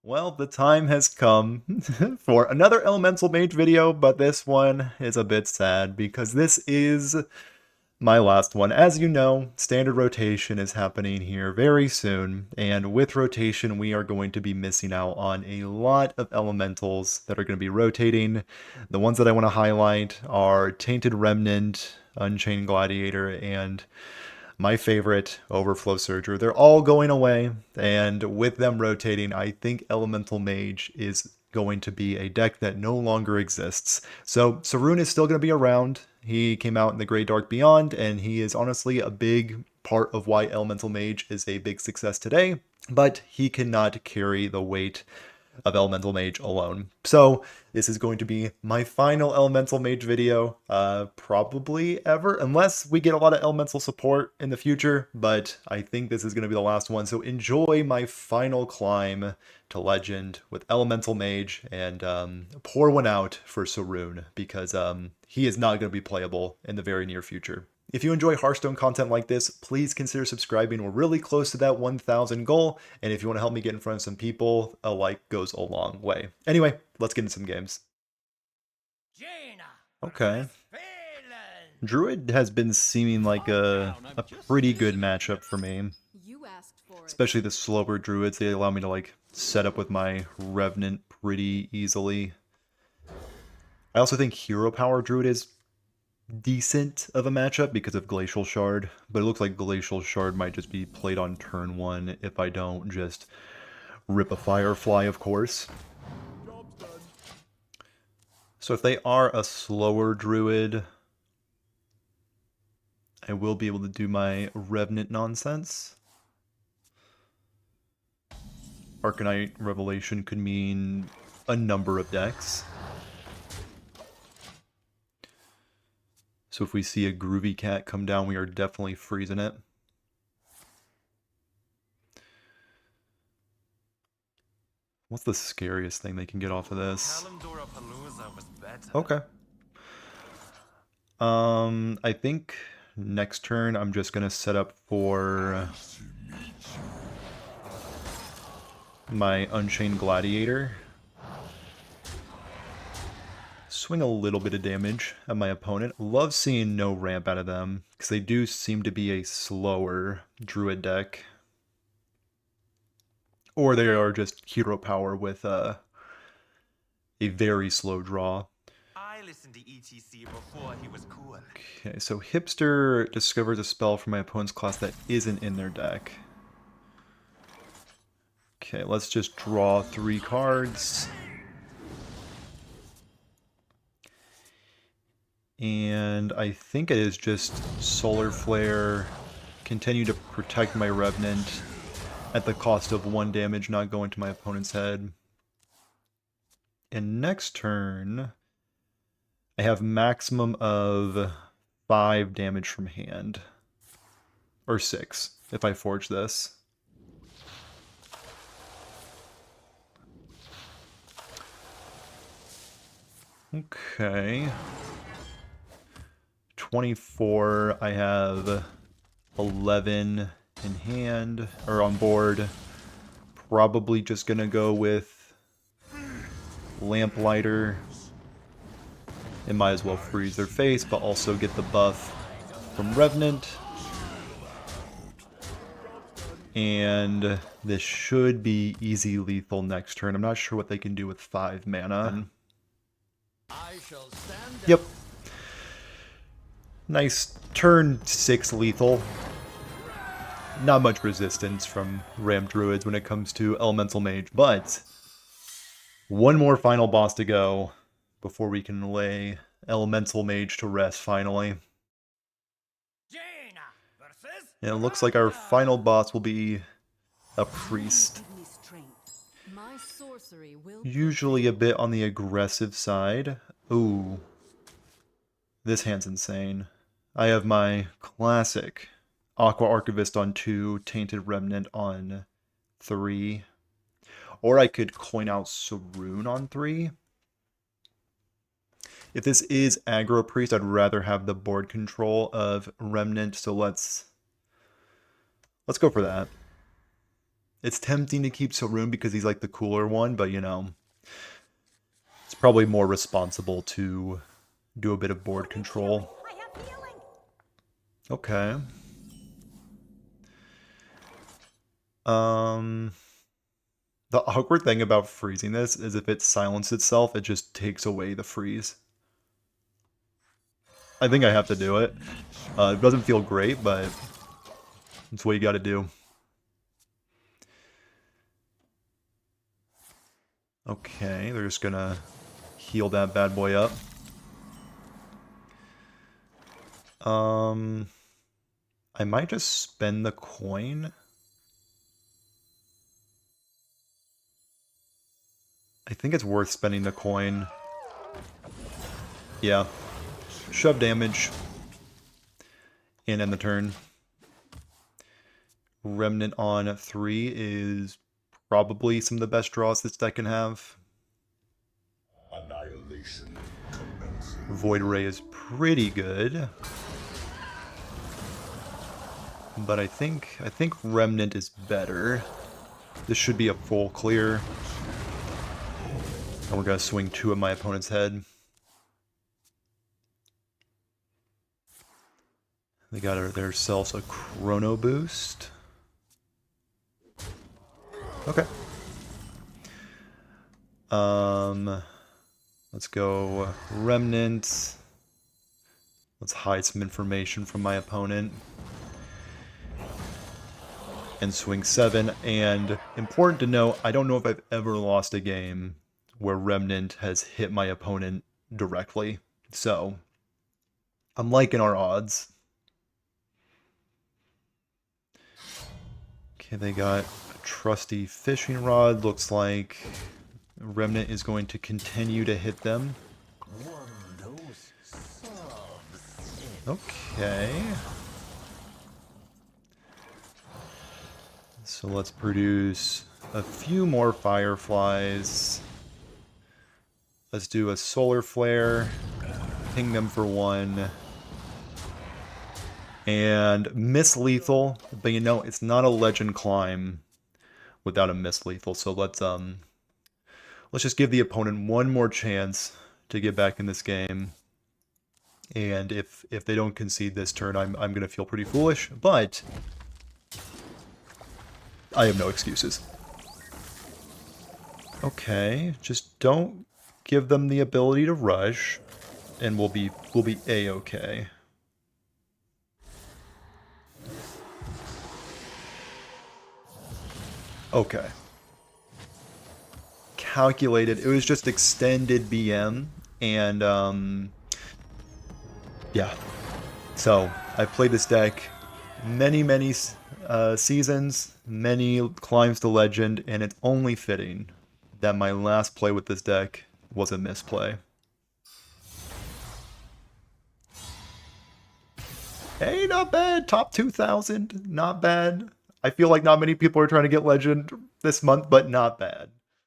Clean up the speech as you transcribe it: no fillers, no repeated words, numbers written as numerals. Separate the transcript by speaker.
Speaker 1: Well, the time has come for another Elemental Mage video, but this one is a bit sad because this is my last one. As you know, standard rotation is happening here very soon, and with rotation, we are going to be missing out on a lot of elementals that are going to be rotating. The ones that I want to highlight are Tainted Remnant, Unchained Gladiator, and my favorite, Overflow Surger. They're all going away, and with them rotating, I think Elemental Mage is going to be a deck that no longer exists. So Saruun is still going to be around. He came out in the Grey Dark Beyond, and he is honestly a big part of why Elemental Mage is a big success today, but he cannot carry the weight of Elemental Mage alone. So this is going to be my final Elemental Mage video, probably ever, unless we get a lot of Elemental support in the future, but I think this is going to be the last one. So enjoy my final climb to Legend with Elemental Mage, and pour one out for Saruun, because he is not going to be playable in the very near future. If you enjoy Hearthstone content like this, please consider subscribing. We're really close to that 1,000 goal, and if you want to help me get in front of some people, a like goes a long way. Anyway, let's get into some games. Okay. Druid has been seeming like a pretty good matchup for me. Especially the slower Druids, they allow me to like set up with my Revenant pretty easily. I also think Hero Power Druid is decent of a matchup because of Glacial Shard, but it looks like Glacial Shard might just be played on turn 1 if I don't just rip a Firefly, of course. So if they are a slower Druid, I will be able to do my Revenant nonsense. Arcanite Revelation could mean a number of decks. So if we see a Groovy Cat come down, we are definitely freezing it. What's the scariest thing they can get off of this? Okay. I think next turn I'm just gonna set up for my Unchained Gladiator. Swing a little bit of damage at my opponent. Love seeing no ramp out of them, because they do seem to be a slower Druid deck. Or they are just hero power with a very slow draw. I listened to ETC before he was cool. Okay, so Hipster discovers a spell from my opponent's class that isn't in their deck. Okay, let's just draw 3 cards. And I think it is just Solar Flare, continue to protect my Revenant at the cost of 1 damage not going to my opponent's head. And next turn, I have maximum of 5 damage from hand. Or 6, if I forge this. Okay. 24, I have 11 in hand, or on board. Probably just gonna go with Lamplighter. It might as well freeze their face, but also get the buff from Revenant. And this should be easy lethal next turn. I'm not sure what they can do with 5 mana. Yep. Nice turn 6 lethal. Not much resistance from Ram Druids when it comes to Elemental Mage, but one more final boss to go before we can lay Elemental Mage to rest finally. And it looks like our final boss will be a priest. Usually a bit on the aggressive side. Ooh. This hand's insane. I have my classic Aqua Archivist on 2, Tainted Remnant on 3. Or I could coin out Saruun on 3. If this is aggro priest, I'd rather have the board control of Remnant, so let's go for that. It's tempting to keep Saruun because he's like the cooler one, but you know, it's probably more responsible to do a bit of board control. Okay. The awkward thing about freezing this is if it silences itself, it just takes away the freeze. I think I have to do it. It doesn't feel great, but it's what you gotta do. Okay, they're just gonna heal that bad boy up. I might just spend the coin. I think it's worth spending the coin. Yeah. Shove damage. And end the turn. Revenant on 3 is probably some of the best draws this deck can have.
Speaker 2: Annihilation.
Speaker 1: Void Ray is pretty good. But I think Remnant is better. This should be a full clear. And we're gonna swing 2 at my opponent's head. They got themselves a Chrono Boost. Okay. Let's go Remnant. Let's hide some information from my opponent. And swing 7. And important to know, I don't know if I've ever lost a game where Remnant has hit my opponent directly. So, I'm liking our odds. Okay, they got a trusty fishing rod. Looks like Revenant is going to continue to hit them. Okay. So let's produce a few more fireflies. Let's do a solar flare. Ping them for 1. And miss lethal, but you know, it's not a legend climb without a miss lethal. So let's just give the opponent one more chance to get back in this game. And if they don't concede this turn, I'm gonna feel pretty foolish, but I have no excuses. Okay, just don't give them the ability to rush, and we'll be A-okay. Okay. Calculated. It was just extended BM, and yeah. So I played this deck many seasons, many climbs to legend, and it's only fitting that my last play with this deck was a misplay. Hey, not bad. Top 2,000. Not bad. I feel like not many people are trying to get legend this month, but not bad.